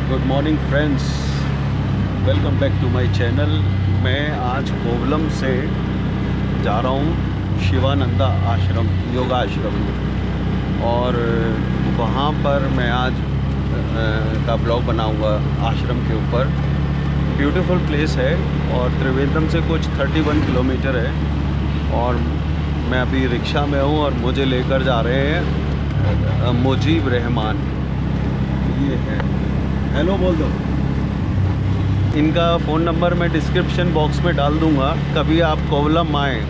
Good morning friends, welcome back to my channel. मैं आज कोवलम से जा रहा हूँ शिवानंदा आश्रम, योगा आश्रम में, और वहाँ पर मैं आज का ब्लॉग बनाऊँगा आश्रम के ऊपर। ब्यूटीफुल प्लेस है और त्रिवेंद्रम से कुछ 31 किलोमीटर है। और मैं अभी रिक्शा में हूँ और मुझे लेकर जा रहे हैं मुजीब रहमान। ये है, हेलो बोल दो। इनका फ़ोन नंबर मैं डिस्क्रिप्शन बॉक्स में डाल दूँगा। कभी आप कोवलम आएँ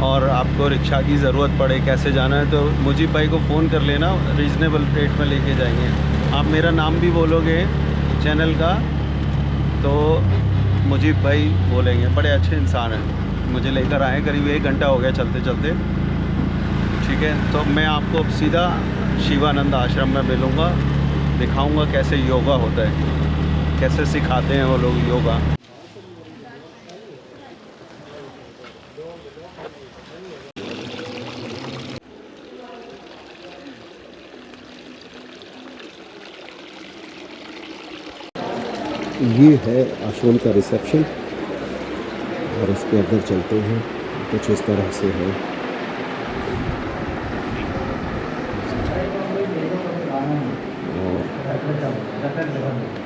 और आपको रिक्शा की ज़रूरत पड़े, कैसे जाना है, तो मुजीब भाई को फ़ोन कर लेना, रीज़नेबल रेट में लेके जाएंगे। आप मेरा नाम भी बोलोगे चैनल का तो मुजीब भाई बोलेंगे। बड़े अच्छे इंसान हैं, मुझे लेकर आए, करीब 1 घंटा हो गया चलते चलते। ठीक है, तो मैं आपको अब सीधा शिवानंद आश्रम में मिलूँगा, दिखाऊंगा कैसे योगा होता है, कैसे सिखाते हैं वो लोग योगा। ये है आश्रम का रिसेप्शन और इसके अंदर चलते हैं, कुछ इस तरह से है।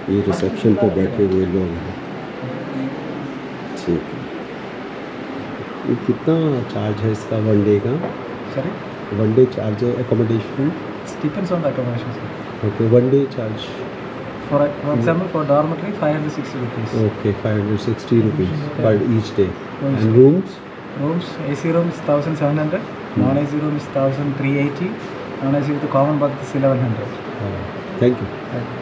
ये रिसेप्शन पे बैठे हुए लोग हैं। ठीक है, ये कितना चार्ज है इसका वन डे का? Sorry? वन डे चार्ज है accommodation? It depends on the accommodation, sir. Okay, one day charge. For example, for dormitory, 560 rupees. Okay, 560 rupees पर each day. Each and day. Rooms? Rooms, AC room is 1700, non-AC room is 1380, non-AC with the common bath is 1100. Thank you. Right.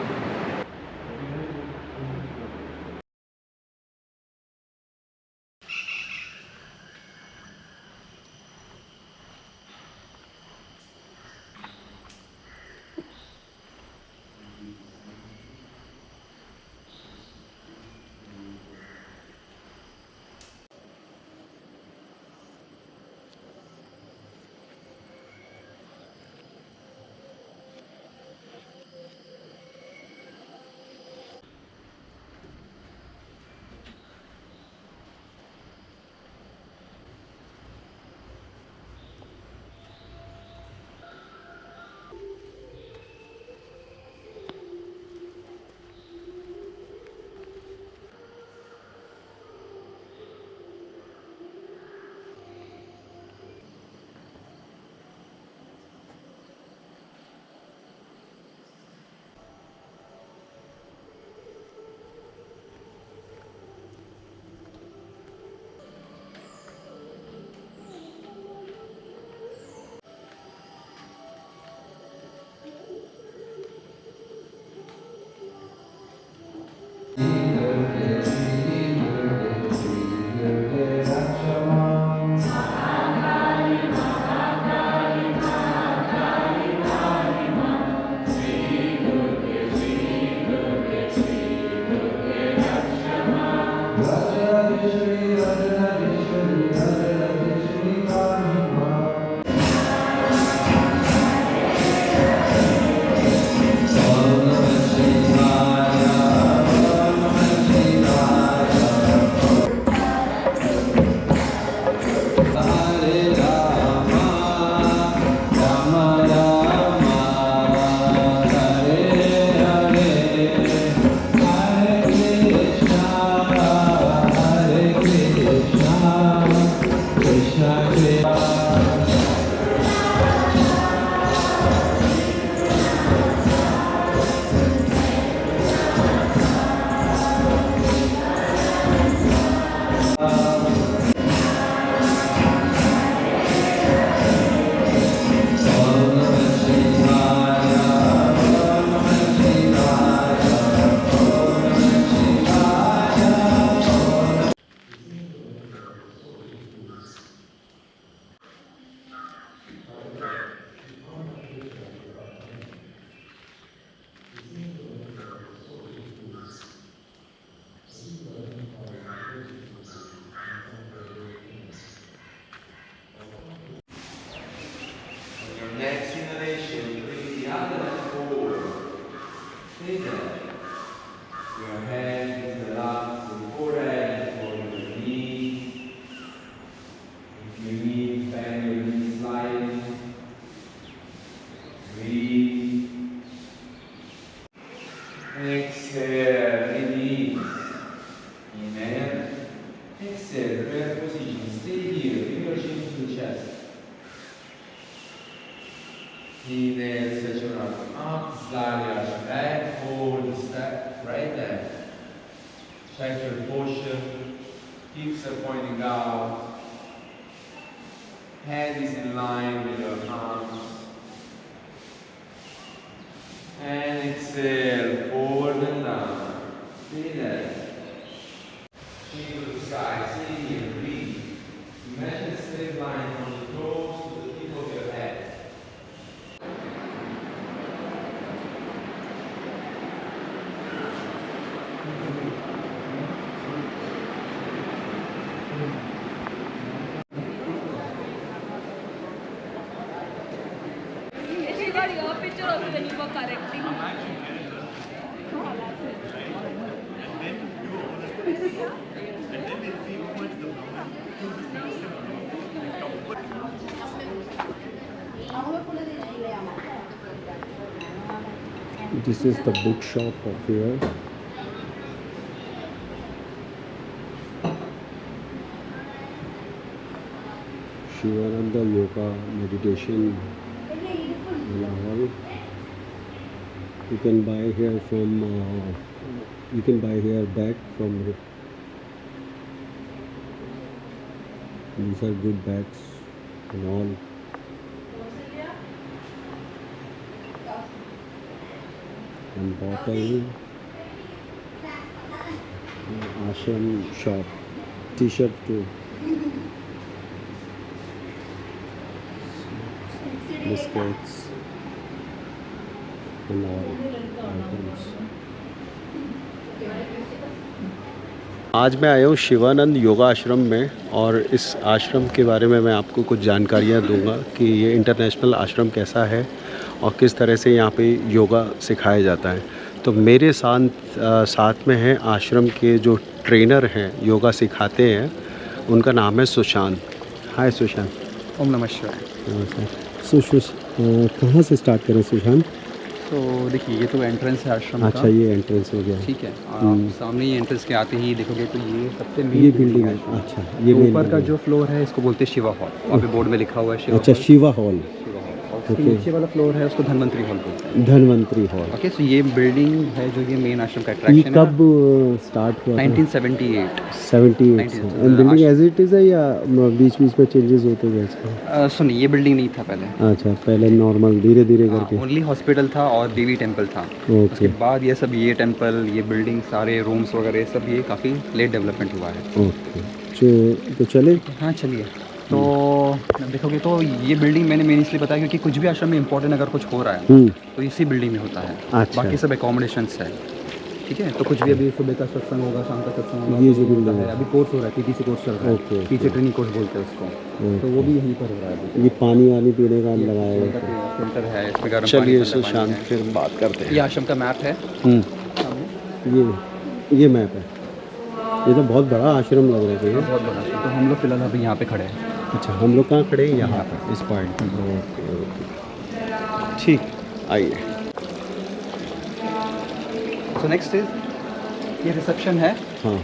Next inhalation, bring the other leg forward. Stay there. Your hands relax the forehead, fold the knees. If you need, bend your knees slightly. Breathe. Exhale, release. Inhale. Exhale, prayer position. Stay here, bring your chin to the chest. Inhale, stretch your arms up, slide your arms back, hold the step right there. Check your posture, hips are pointing out, head is in line with your arms. And exhale, forward and down. Stay there. Chin to the sky, stay here, breathe. Imagine a straight line from the toes to the tip of your head. She got your picture also when you were correcting. This is the bookshop of here. Shivananda Yoga Meditation Hall. You can buy here from. You can buy here bag from. These are good bags and all. And bottle. Ashram shop. T-shirt too. Biscuits and all items. आज मैं आया हूँ शिवानंद योगा आश्रम में और इस आश्रम के बारे में मैं आपको कुछ जानकारियाँ दूंगा कि ये इंटरनेशनल आश्रम कैसा है और किस तरह से यहाँ पे योगा सिखाया जाता है। तो मेरे साथ में हैं आश्रम के जो ट्रेनर हैं, योगा सिखाते हैं, उनका नाम है सुशांत। हाय सुशांत। ओम नमः शिवाय। कहाँ से स्टार्ट करें सुशांत? तो देखिए, ये तो एंट्रेंस है आश्रम अच्छा, का। ये एंट्रेंस हो गया। ठीक है, आप सामने ही एंट्रेंस के आते ही देखोगे तो ये सबसे मेन ये बिल्डिंग है। अच्छा, ये तो main ऊपर का building जो फ्लोर है इसको बोलते हैं शिवा हॉल। वहाँ पे बोर्ड में लिखा हुआ है शिवा अच्छा, hall. Shiva hall. Shiva hall. और उसके Okay. नीचे वाला फ्लोर है उसको धन्वंतरी हॉल बोलते हैं। धन्वंतरी हॉल। ओके, सो ये बिल्डिंग है जो ये मेन आश्रम का ये अट्रैक्शन है। कब स्टार्ट हुआ था? 1978। 78 से। And building as it is है या बीच बीच में चेंजेस होते गए इसमें? सुनिए, ये बिल्डिंग नहीं था पहले। अच्छा, पहले नॉर्मल धीरे धीरे करके। ओनली हॉस्पिटल था और देवी टेम्पल था। ओके। उसके बाद ये सब, ये टेम्पल, ये बिल्डिंग, सारे रूम्स वगैरह सब ये काफ़ी लेट डेवलपमेंट हुआ है। ओके, तो चले। हाँ चलिए। तो देखोगे तो ये बिल्डिंग मैंने इसलिए बताया क्योंकि कुछ भी आश्रम में इंपॉर्टेंट अगर कुछ हो रहा है तो इसी बिल्डिंग में होता है। अच्छा। बाकी सब एकोमोडेशंस है। ठीक है, तो कुछ भी अभी सुबह का सत्संग होगा, शाम का सत्संग होगा, ये तो जो बिल्डिंग है है। अभी कोर्स हो रहा है, पीटीसी कोर्स चल रहा है। ओके, टीचर ट्रेनिंग कोर्स बोलते हैं उसको। तो वो भी यहीं पर हो रहा है अभी। ये पानी वानी पीने का लगाया है। फिल्टर है इसमें, गर्म चलिए पानी, इससे ठंडा शांत पानी फिर बात करते है। ये आश्रम का मैप है हैं। सामने। ये मैप है। ये तो बहुत बड़ा आश्रम लग रहा है। बहुत बड़ा। तो हम लोग फिलहाल अभी यहाँ पे खड़े हैं। अच्छा, हम लोग कहाँ खड़े हैं? यहाँ पर। इस पॉइंट। ओके ओके, ठीक, आइए। तो नेक्स्ट इज ये रिसेप्शन है। हाँ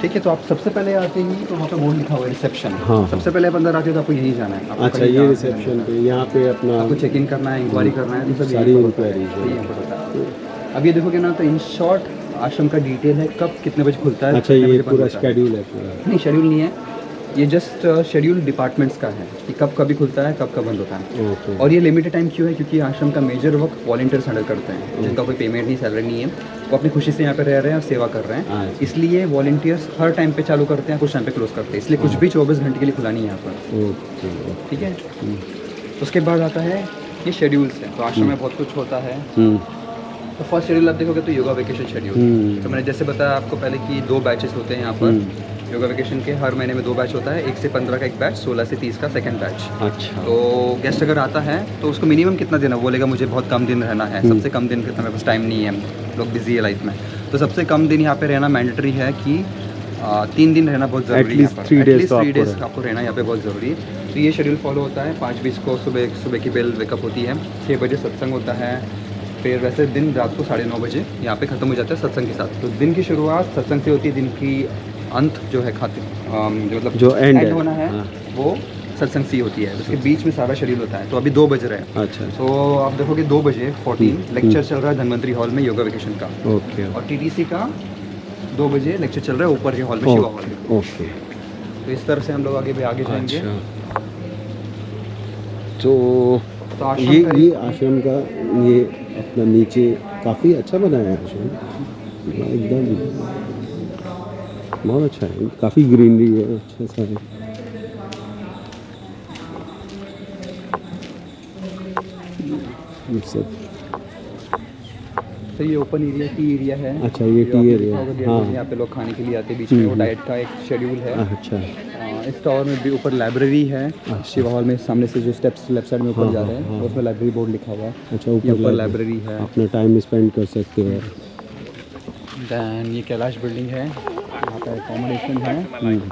ठीक है, तो आप सबसे पहले आते ही तो वहाँ पे बोर्ड लिखा हुआ है रिसेप्शन। हाँ। सबसे पहले आप अंदर आते हो तो आपको यहीं जाना है। आपको अच्छा, कहीं ये जाना रिसेप्शन पे यहाँ पे अपना आपको चेक इन करना है, इंक्वायरी करना है, तो सब सारी यहीं पर होता है। inquiries तो यहाँ पर होता है। अब ये देखोगे ना, तो इन शॉर्ट आश्रम का डिटेल है, कब कितने बजे खुलता है। अच्छा, कितने ये बजे बंद पूरा होता है। शेड्यूल है पूरा? नहीं, शेड्यूल नहीं है, ये जस्ट शेड्यूल डिपार्टमेंट्स का है कि कब कभी खुलता है, कब कब बंद होता है। ओके। और ये लिमिटेड टाइम क्यों है? क्योंकि आश्रम का मेजर वर्क वॉलंटियर्स हैंडल करते हैं, जिनका कोई पेमेंट नहीं, सैलरी नहीं है, वो अपनी खुशी से यहाँ पे रह रहे हैं और सेवा कर रहे हैं। अच्छा। इसलिए वॉलंटियर्स हर टाइम पे चालू करते हैं, कुछ टाइम पे क्लोज करते हैं, इसलिए कुछ भी 24 घंटे के लिए खुला नहीं है यहाँ पर। ओके। ठीक है। उसके बाद आता है ये शेड्यूल्स है। तो आश्रम में बहुत कुछ होता है। तो फर्स्ट शेड्यूल आप देखोगे तो योगा वेकेशन शेड्यूल। तो मैंने जैसे बताया आपको पहले कि 2 बैचेस होते हैं यहाँ पर योगा वेकेशन के। हर महीने में 2 बैच होता है, 1 से 15 का एक बैच, 16 से 30 का सेकंड बैच। अच्छा। तो गेस्ट अगर आता है तो उसको मिनिमम कितना दिन है, बोलेगा मुझे बहुत कम दिन रहना है, सबसे कम दिन कितना, मेरे पास टाइम नहीं है, लोग बिजी है लाइफ में, तो सबसे कम दिन यहाँ पे रहना मैंडेटरी है कि 3 दिन रहना बहुत ज़रूरी है यहाँ पर। 3 days तो 3 आपको days आपको रहना यहाँ पे बहुत ज़रूरी है। तो ये शेड्यूल फॉलो होता है। 5:20 को सुबह की बेल वेकअप होती है, 6 बजे सत्संग होता है, फिर वैसे दिन रात को 9:30 बजे यहाँ पे ख़त्म हो जाता है सत्संग के साथ। तो दिन की शुरुआत सत्संग से होती है, दिन की अंत जो है जो मतलब जो एंड होना है हाँ। वो सत्संग से होती है। उसके बीच में सारा शेड्यूल होता है। तो अभी 2 बज रहे हैं। अच्छा तो आप देखोगे 2 बजे 14 लेक्चर चल रहा है धन्वंतरी हॉल में योगा वेकेशन का, ओके और TTC का 2 बजे लेक्चर चल रहा है ऊपर के हॉल में, शिवा हॉल में। ओके। तो इस तरह से हम लोग आगे जाएंगे। अच्छा, तो तो आश्रम का ये आश्रम का ये अपना नीचे काफ़ी अच्छा बनाया है आश्रम, एकदम बहुत अच्छा है, काफ़ी ग्रीनरी है, अच्छा सा है। ये सब तो ये ओपन एरिया टी एरिया है। अच्छा, ये जो टी आपने एरिया, देखा होगा हाँ। यहाँ पे लोग खाने के लिए आते हैं बीच में, वो डाइट का एक शेड्यूल है। अच्छा इस टावर में भी ऊपर लाइब्रेरी है। शिवा हॉल में सामने से जो स्टेप्स लेफ्ट साइड में ऊपर हाँ, जा रहे हैं हाँ, उसमें लाइब्रेरी बोर्ड लिखा हुआ है। अच्छा, ये ऊपर ऊपर लाइब्रेरी है। अपना टाइम स्पेंड कर सकते हो। दैन ये कैलाश बिल्डिंग है, यहाँ पे अकोमोडेशन है,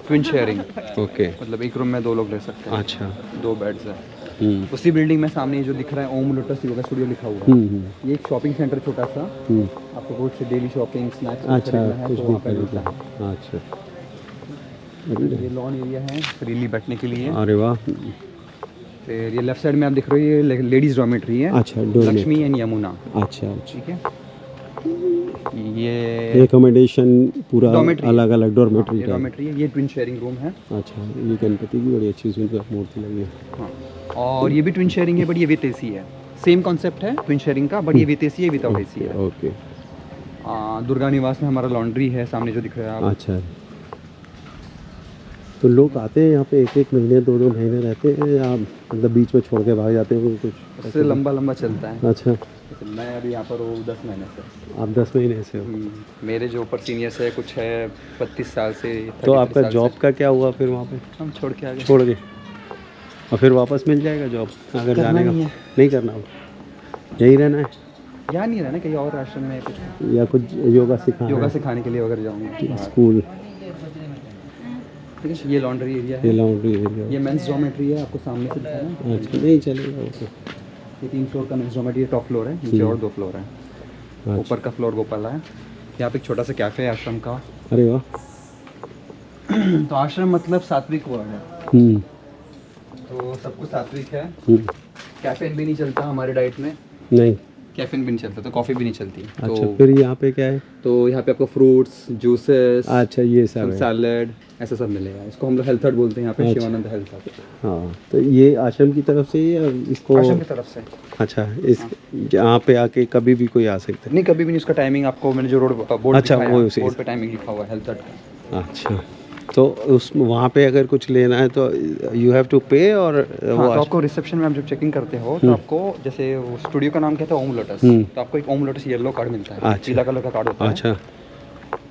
ट्विन शेयरिंग, ओके, मतलब एक रूम में 2 लोग रह सकते हैं। अच्छा। 2 बेड्स है। उसी बिल्डिंग में सामने ये जो दिख रहा है ओम लोटस योगा स्टूडियो लिखा हुआ है। ये एक शॉपिंग सेंटर छोटा सा, आपको कुछ डेली शॉपिंग स्नैक्स अच्छा, खरीदना है कुछ तो भी वहाँ पे मिलता खरीदना है। अच्छा, ये लॉन एरिया है फ्रीली बैठने के लिए। अरे वाह। फिर ये लेफ्ट साइड में आप दिख रहे हो ये लेडीज डॉर्मेट्री है। अच्छा, dormitory। लक्ष्मी एंड यमुना, अच्छा अच्छा, ठीक है। ये एकोमोडेशन पूरा Dormitory। अलग अलग डॉर्मेट्री ये का है। डॉर्मेट्री है, ये ट्विन शेयरिंग रूम है। अच्छा, ये गणपति की बड़ी अच्छी सुंदर मूर्ति लगी है। हाँ, और ये भी ट्विन शेयरिंग है बट ये विथ AC है। सेम कॉन्सेप्ट है ट्विन शेयरिंग का, बट ये विथ AC है, विदाउट AC है। ओके, दुर्गा निवास में हमारा लॉन्ड्री है सामने जो दिख रहा है आप। अच्छा। तो लोग आते हैं यहाँ पे 1-1 महीने 2-2 महीने रहते हैं, या मतलब बीच में छोड़ के भाग जाते हैं कुछ? उससे लंबा चलता है। अच्छा, मैं अभी यहाँ पर हूँ 10 महीने से। आप 10 महीने से हो। मेरे जो ऊपर सीनियर्स है कुछ है 32 साल से। तो आपका जॉब का क्या हुआ फिर वहाँ पे? हम छोड़ के आ गए। छोड़ के, और फिर वापस मिल जाएगा जॉब अगर करना जाने का? नहीं है। नहीं करना हो, यहीं रहना है, यहाँ नहीं रहना, कहीं और आश्रम में कुछ या कुछ योगा सिखाना योगा है? सिखाने के लिए अगर जाऊँगा। स्कूल, ठीक है, ये लॉन्ड्री एरिया ये है। Laundry area. ये मेंस डॉर्मेट्री है, आपको सामने से दिखा ना। अच्छा, नहीं चलेगा ओके। ये 3 फ्लोर का मेंस डॉर्मेट्री, टॉप फ्लोर है, नीचे और 2 फ्लोर है। अच्छा, ऊपर का फ्लोर गोपाला है। यहाँ पे एक छोटा सा कैफ़े है आश्रम का। अरे वाह। तो आश्रम मतलब सात्विक वर्ड है, हम्म, तो सब कुछ सात्विक है। हम्म, कैफीन भी नहीं चलता हमारे डाइट में, नहीं, कैफीन भी नहीं चलता, तो कॉफ़ी भी नहीं चलती। अच्छा। तो फिर यहाँ पे क्या है? तो यहाँ पे आपको फ्रूट्स, जूसेस, अच्छा, ये सब है। सैलड, ऐसा सब मिलेगा। इसको हम लोग हेल्थ हट बोलते हैं यहाँ पे, अच्छा। शिवानंद हेल्थ हट। हाँ, तो ये आश्रम की तरफ से ही है इसको? आश्रम की तरफ से। अच्छा, इस यहाँ पे आके कभी भी कोई आ सकता है? नहीं, कभी भी नहीं। उसका टाइमिंग आपको मैंने जो रोड बोर्ड अच्छा, वो उसी- बोर्ड पे टाइमिंग लिखा हुआ है हेल्थ हट का। अच्छा, तो उस वहाँ पे अगर कुछ लेना है तो यू हैव टू पे, और हाँ, वो तो आपको रिसेप्शन में आप जब चेकिंग करते हो तो आपको, जैसे वो स्टूडियो का नाम कहता है ओम लोटस, तो आपको एक ओम लोटस येलो कार्ड मिलता है। अच्छा। पीला कलर का कार्ड होता है, अच्छा,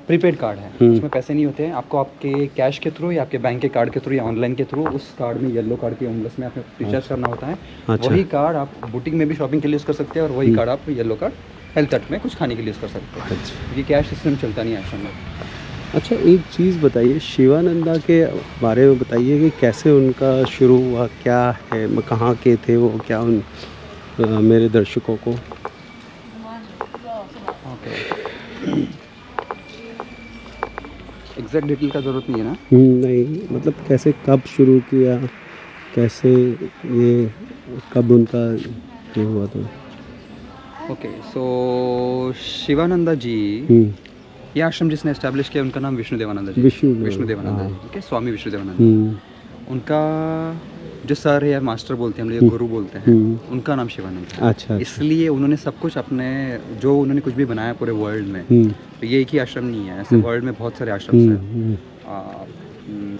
प्रीपेड कार्ड है। उसमें पैसे नहीं होते हैं। आपको आपके कैश के थ्रू या आपके बैंक के कार्ड के थ्रू या ऑनलाइन के थ्रू उस कार्ड में, येलो कार्ड के ओमलेस में आपको रिचार्ज करना होता है। अच्छा। वही कार्ड आप बुटीक में भी शॉपिंग के लिए यूज़ कर सकते हैं, और वही कार्ड आप येलो कार्ड हेल्थ हट में कुछ खाने के लिए यूज़ कर सकते हैं। अच्छा। ये कैश सिस्टम चलता नहीं है आश्रम में। अच्छा, एक चीज़ बताइए, शिवानंदा के बारे में बताइए कि कैसे उनका शुरू हुआ, क्या है, कहाँ के थे वो, क्या उन मेरे दर्शकों को? ओके, एग्जैक्ट डिटेल का ज़रूरत नहीं है ना। नहीं, मतलब कैसे, कब शुरू किया, कैसे ये, कब उनका ये हुआ था? ओके, सो शिवानंदा जी, ये आश्रम जिसने एस्टैब्लिश किया उनका नाम विष्णु देवानंद जी। विष्णु देवानंद जी, ठीक है, स्वामी विष्णु देवानंद। उनका जो सर है या मास्टर बोलते हैं हम लोग, गुरु बोलते हैं, उनका नाम शिवानंद है। अच्छा, इसलिए उन्होंने सब कुछ अपने, जो उन्होंने कुछ भी बनाया पूरे वर्ल्ड में, तो ये एक ही आश्रम नहीं है, ऐसे वर्ल्ड में बहुत सारे आश्रम हैं।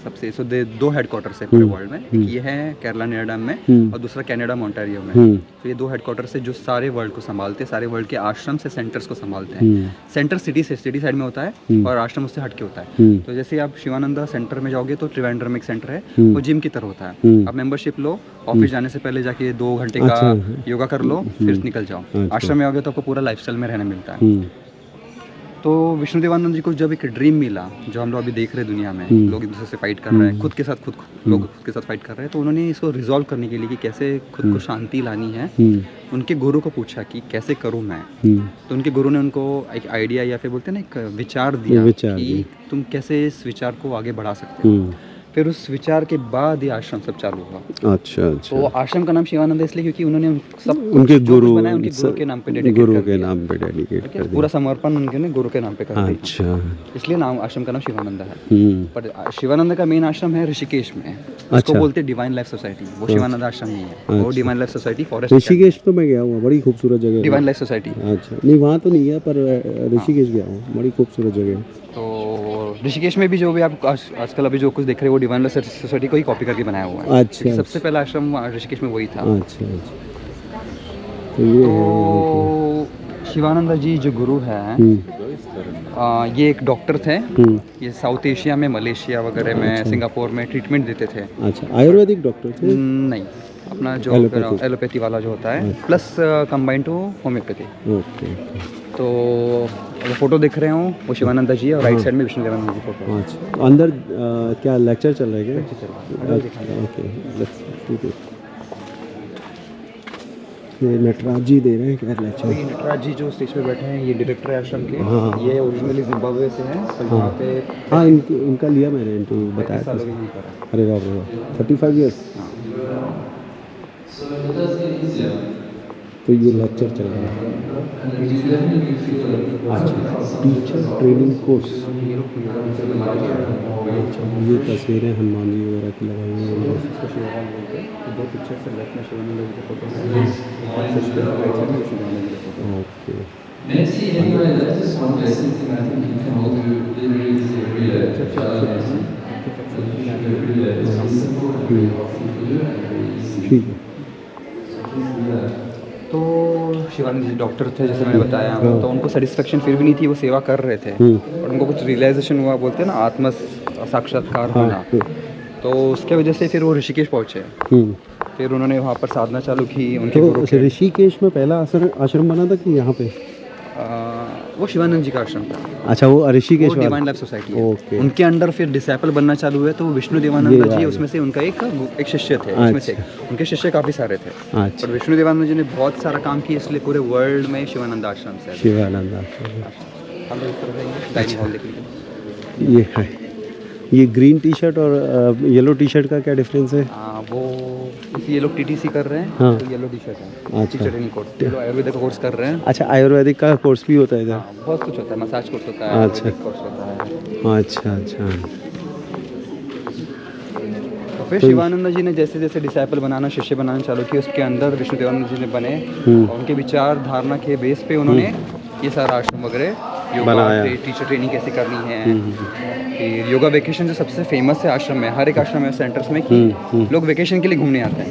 सबसे सो 2 हेडक्वार्टर्स है पूरे वर्ल्ड में। एक ये है केरला नोएडा में, और दूसरा कनाडा मोंटारियो में। तो ये 2 हेडक्वार्टर्स से जो सारे वर्ल्ड को संभालते हैं, सारे वर्ल्ड के आश्रम से सेंटर्स को संभालते हैं। सेंटर सिटी साइड में होता है, और आश्रम उससे हट के होता है। तो जैसे आप शिवानंदा सेंटर में जाओगे तो त्रिवेंद्रम में एक सेंटर है, वो जिम की तरह होता है। आप मेंबरशिप लो, ऑफिस जाने से पहले जाके 2 घंटे का योगा कर लो, फिर निकल जाओ। आश्रम में आओगे तो आपको पूरा लाइफस्टाइल में रहना मिलता है। तो विष्णु देवानंद जी को जब एक ड्रीम मिला, जो हम लोग अभी देख रहे हैं दुनिया में, लोग एक दूसरे से फाइट कर रहे हैं, खुद के साथ लोग खुद के साथ फाइट कर रहे हैं, तो उन्होंने इसको रिजॉल्व करने के लिए कि कैसे खुद को शांति लानी है, उनके गुरु को पूछा कि कैसे करूँ मैं। तो उनके गुरु ने उनको एक आइडिया या फिर बोलते हैं ना एक विचार दिया कि तुम कैसे इस विचार को आगे बढ़ा सकते हो। फिर उस विचार के बाद ये आश्रम सब चालू हुआ। अच्छा अच्छा। तो आश्रम का नाम शिवानंद है इसलिए क्योंकि उन्होंने सब उनके गुरु बनाया उनके गुरु के नाम पे डेडिकेट गुरु के नाम पे डेडिकेट कर दिया। पूरा समर्पण उनके गुरु के नाम पे कर दिया। अच्छा, इसलिए नाम आश्रम का नाम शिवानंद है। पर शिवानंद का मेन आश्रम है ऋषिकेश में, उसको बोलते हैं डिवाइन लाइफ सोसाइटी। वो शिवानंद आश्रम नहीं है, वो divine life society forest. Rishikesh तो मैं गया हूँ, बड़ी खूबसूरत जगह है डिवाइन लाइफ सोसाइटी। अच्छा, नहीं वहाँ तो नहीं है, पर ऋषिकेश गया हूँ, बड़ी खूबसूरत जगह है। तो ऋषिकेश में भी जो भी आप आजकल अभी जो कुछ देख रहे हैं वो डिवाइन लाइफ सोसाइटी को ही कॉपी करके बनाया हुआ है। अच्छा, सबसे पहला आश्रम ऋषिकेश में वही था। अच्छा अच्छा। तो ये तो शिवानंद जी जो गुरु हैं, ये एक डॉक्टर थे। ये साउथ एशिया में, मलेशिया वगैरह में, सिंगापुर में ट्रीटमेंट देते थे। अच्छा, आयुर्वेदिक डॉक्टर थे? नहीं, अपना जो एलोपैथी वाला जो होता है, plus combined to homeopathy. Okay. तो अगर फोटो देख रहे हो वो शिवानंद जी है, और राइट साइड में विष्णु देवानंद जी फोटो। अच्छा, अंदर क्या लेक्चर चल रहा है क्या? ओके, ठीक है। ये नटराज जी दे रहे हैं क्या लेक्चर? ये नटराज जी जो स्टेज पे बैठे हैं, ये डायरेक्टर है आश्रम के। ये ओरिजिनली जिम्बाब्वे से हैं। हाँ, इनका लिया मैंने इंटरव्यू, बताया था। अरे बाप रे, 35 ईयर्स। तो ये लेक्चर चल रहा है। अच्छा, टीचर ट्रेनिंग कोर्स। ये तस्वीरें हनुमान जी वगैरह की लगाई हुई हैं। दो पिक्चर से लेफ्ट में शिवानंद जी की फोटो है, और राइट साइड में विष्णु देवानंद जी की photo. Okay. Let's see anyway, that's just one basic thing I think you can all do. Literally is a real challenge. It's simple and very healthy for you and very easy. ठीक है। So please do that. तो शिवानंद जी doctor थे जैसे मैंने बताया, तो उनको satisfaction फिर भी नहीं थी, वो सेवा कर रहे थे, और उनको कुछ रियलाइजेशन हुआ, बोलते हैं ना आत्म साक्षात्कार होना। तो उसके वजह से फिर वो ऋषिकेश पहुँचे। फिर उन्होंने वहाँ पर साधना चालू की। उनके गुरु तो ऋषिकेश में पहला आश्रम बना था कि यहाँ पे? वो शिवानंद जी का आश्रम था। अच्छा, वो ऋषिकेश वो डिवाइन लाइफ सोसाइटी है। ओके। उनके अंडर फिर डिसाइपल बनना चालू हुए, तो वो विष्णु देवानंद जी उसमें से उनका एक शिष्य थे। उसमें से उनके शिष्य काफ़ी सारे थे। अच्छा। और विष्णु देवानंद जी ने बहुत सारा काम किया, इसलिए पूरे वर्ल्ड में शिवानंद आश्रम से शिवानंद आश्रम। हम लोग इस तरह से डाइनिंग हॉल देखने। ये है, ये ग्रीन टी शर्ट और येलो टी शर्ट का क्या डिफरेंस है? वो ये लोग टीटीसी कर रहे हैं। हाँ। तो येलो टी शर्ट है। अच्छा। टीचर ट्रेनिंग कोर्स, ये लोग आयुर्वेद का कोर्स कर रहे हैं। अच्छा, आयुर्वेदिक का कोर्स भी होता है इधर? हाँ, बहुत कुछ होता है, मसाज कोर्स होता है, अच्छा। आयुर्वेदिक कोर्स होता है। अच्छा अच्छा। तो फिर शिवानंद जी ने जैसे जैसे डिसाइपल बनाना, शिष्य बनाना चालू किया, उसके अंदर विष्णु देवानंद जी ने बने, और उनके विचार धारणा के बेस पे उन्होंने ये सारा आश्रम वगैरह योगा, टीचर ट्रेनिंग कैसे करनी है। फिर योगा वेकेशन जो सबसे फेमस है आश्रम में, हर एक आश्रम में सेंटर्स में, कि लोग वेकेशन के लिए घूमने आते हैं।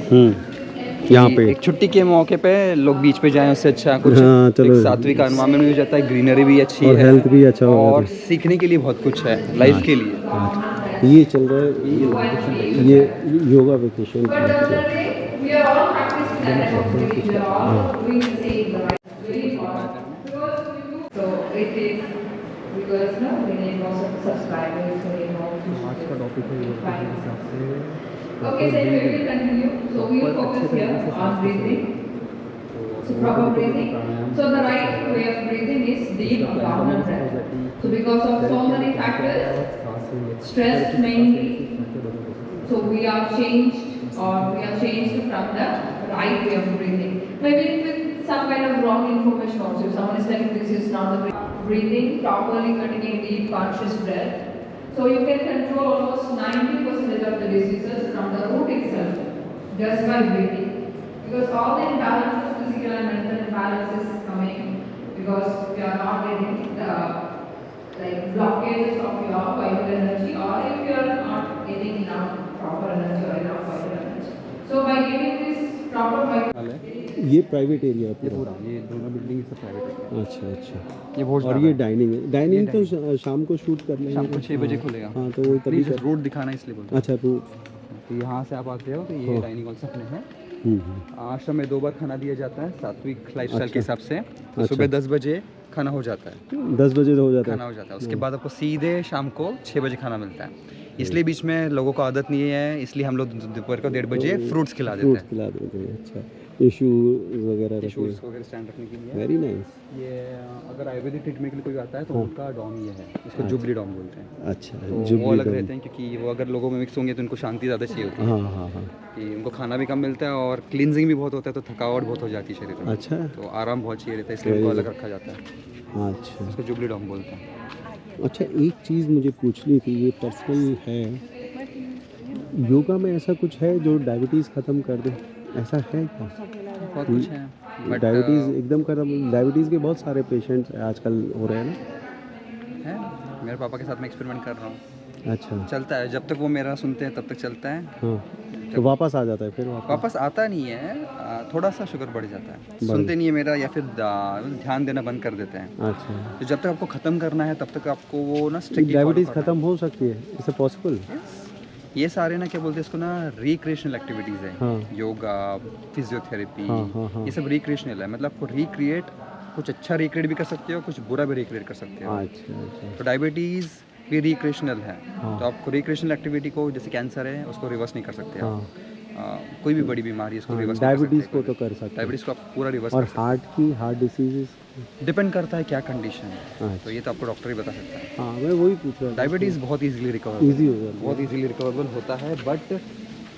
यहाँ पे एक छुट्टी के मौके पे लोग बीच पे जाएं, उससे अच्छा कुछ एक सात्विक एनवायरनमेंट भी हो जाता है, ग्रीनरी भी अच्छी है, हेल्थ भी अच्छा होगा, और सीखने के लिए बहुत कुछ है लाइफ के लिए। ये चल रहा है, ये yoga vacation. Because no, we need more subscribers, we need more. आज का टॉपिक है योगा के हिसाब से। Okay, so we will continue. So we will focus here on breathing. So proper breathing. So the right way of breathing is deep abdominal breath. So because of so many factors, stress mainly, so we are changed from the right way of breathing. Maybe with some kind of wrong information also. If someone is telling this is not the breathing, properly continuing deep conscious breath. So you can control almost 90% of the diseases from the root itself just by breathing. Because all the imbalances, physical and mental imbalances is coming because we are not getting the blockages of your vital energy, or if you are not getting enough proper energy or enough vital energy. So by giving this proper vital ये private area है ये पूरा, ये दोनों building सब private है। अच्छा अच्छा। ये बहुत और ये डाइनिंग है? डाइनिंग तो शाम को शूट कर लेंगे, शाम को 6 बजे खुलेगा। हाँ, तो वो तभी रोड दिखाना इसलिए बोलते हैं। अच्छा, तो यहाँ से आप आते हो तो ये डाइनिंग हॉल सपने है, आश्रम में 2 बार खाना दिया जाता है सात्विक लाइफस्टाइल अच्छा। के हिसाब से। तो सुबह 10 बजे खाना हो जाता है, 10 बजे तो हो जाता खाना हो जाता है। उसके बाद आपको सीधे शाम को 6 बजे खाना मिलता है। इसलिए बीच में लोगों को आदत नहीं है, इसलिए हम लोग दोपहर को 1:30 बजे फ्रूट्स खिला देते फ्रूट्स हैं। खिला देते हैं। अच्छा, टिश्यू वगैरह रखिए। टिश्यूज वगैरह स्टैंड रखने के लिए। Very nice. ये अगर आयुर्वेदिक ट्रीटमेंट के लिए कोई आता है तो हाँ। उनका डॉम ये है, इसको जुबली डॉम बोलते हैं। अच्छा, तो वो जुबली अलग डॉम। रहते हैं क्योंकि वो अगर लोगों में मिक्स होंगे तो उनको शांति ज़्यादा चाहिए होती है, हाँ हाँ हाँ। कि उनको खाना भी कम मिलता है और क्लींजिंग भी बहुत होता है, तो थकावट बहुत हो जाती है शरीर में। अच्छा तो आराम बहुत चाहिए रहता है, इसलिए उनको अलग रखा जाता है। अच्छा इसको जुबली डॉम बोलते हैं। अच्छा, एक चीज़ मुझे पूछनी थी, ये पर्सनल है। योगा में ऐसा कुछ है जो डायबिटीज़ ख़त्म कर दे, ऐसा है क्या? बहुत कुछ है बट डायबिटीज़ एकदम खत्म। डायबिटीज़ के बहुत सारे पेशेंट्स आजकल हो रहे हैं ना। है। मेरे पापा के साथ मैं एक्सपेरिमेंट कर रहा हूँ, अच्छा चलता है। जब तक वो मेरा सुनते हैं तब तक चलता है। हाँ, तो वापस आ जाता है फिर वापस आता नहीं है, थोड़ा सा शुगर बढ़ जाता है। सुनते नहीं है मेरा, या फिर ध्यान देना बंद कर देते हैं। अच्छा, तो जब तक आपको ख़त्म करना है तब तक आपको वो ना स्ट्रिक्टली डायबिटीज़ ख़त्म हो सकती है, इसे पॉसिबल? ये सारे ना क्या बोलते हैं इसको ना, रिक्रिएशनल एक्टिविटीज़ है। हाँ। योगा, फिजियोथेरेपी, हाँ। ये सब रिक्रिएशनल है। मतलब आपको रिक्रिएट, कुछ अच्छा रिक्रिएट भी कर सकते हो, कुछ बुरा भी रिक्रिएट कर सकते हो। अच्छा तो डायबिटीज़ भी रिक्रिएशनल है। हाँ। तो आपको रिक्रिएशनल एक्टिविटी को, जैसे कैंसर है उसको रिवर्स नहीं कर सकते आप। हाँ। कोई भी बड़ी बीमारी है उसको हाँ, रिवर्स डायबिटीज़ को तो कर सकते हैं। डायबिटीज़ को आप पूरा रिवर्स और कर सकते हार्ट डिसीज़ हैं। डिपेंड करता है क्या कंडीशन है, अच्छा। तो ये तो आपको डॉक्टर ही बता सकता है। हाँ, मैं वही पूछ रहा था। डायबिटीज़ बहुत इजीली रिकवर ईजी हो जाता बहुत इजीली रिकवरेबल होता है, बट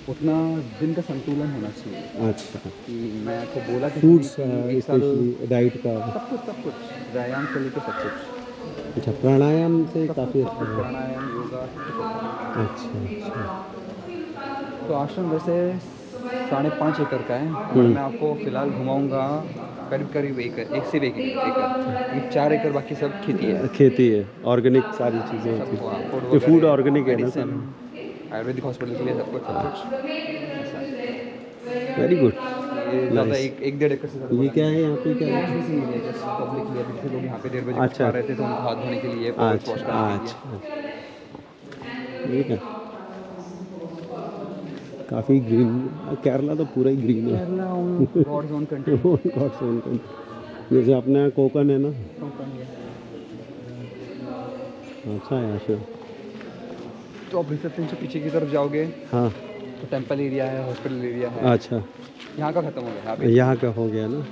उतना दिन का संतुलन होना चाहिए। है। अच्छा, कि मैं आपको बोला कि फूड्स एक साल स्पेशली डाइट का। सब कुछ व्यायाम से लेकर सब कुछ, अच्छा, प्राणायाम से काफ़ी सब कुछ अच्छा है। प्राणायाम, योगा, सब कुछ होता है। अच्छा। तो आश्रम वैसे 5.5 एकड़ का है, और मैं आपको फिलहाल घुमाऊंगा करीब एक से एक एकड़। ये 4 एकड़ बाकी सब खेती है। खेती है, ऑर्गेनिक सारी चीज़ें होती हैं। ये फूड ऑर्गेनिक है ना मेडिसिन, सब? आयुर्वेदिक हॉस्पिटल के लिए सब कुछ। Very good. ये ज़्यादा Nice. 1-1.5 एकड़ से ज़्यादा ये क्या है यहाँ पे, क्या है? पब्लिक के लिए, जैसे लोग यहाँ पे 1:30 बजे अच्छा। आ रहे थे तो उनको हाथ धोने के लिए, अच्छा वॉश करने के लिए। अच्छा, ठीक है। काफ़ी ग्रीन, केरला तो पूरा ही ग्रीन है। Kerala god's own country. God's own country। जैसे अपने यहाँ कोकन है ना। अच्छा है आश्रम। तो आप रिसेप्शन से पीछे की तरफ जाओगे हाँ, तो टेंपल एरिया है, हॉस्पिटल एरिया है। अच्छा, यहाँ का खत्म हो गया, यहाँ पे यहाँ का हो गया ना।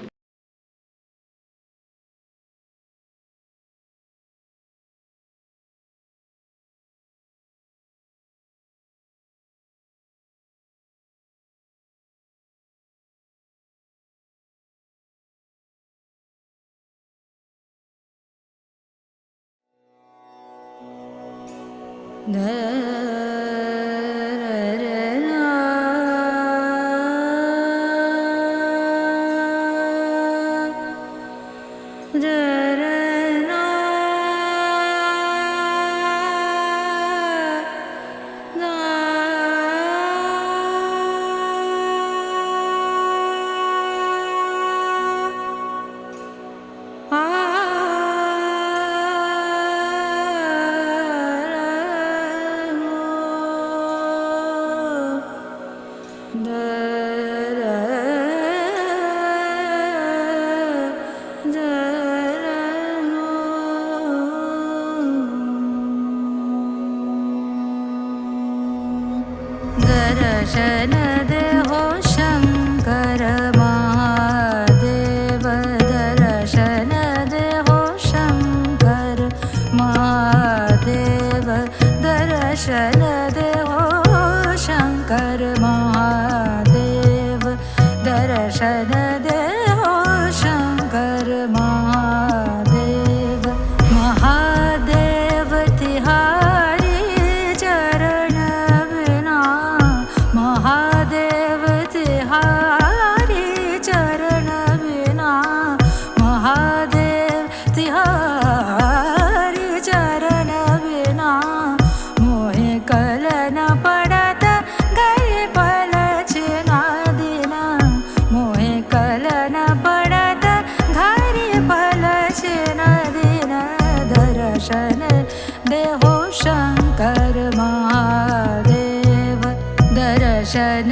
दर्शन देहो शंकर महादेव, दर्शन देहो शंकर महादेव, दर्शन देहो शंकर महादेव, दर्शन देहो शंकर महादेव। महादेव तिहारी चरण बिना, महादेव तिहारी चरण बिना, महादेव तिहारी चरण बिना, मोहे कल न पड़त गए पल छिना दिना, मोहे कल न पड़त घरी पल छिना दिना, दर्शन देहो शंकर महादेव, दर्शन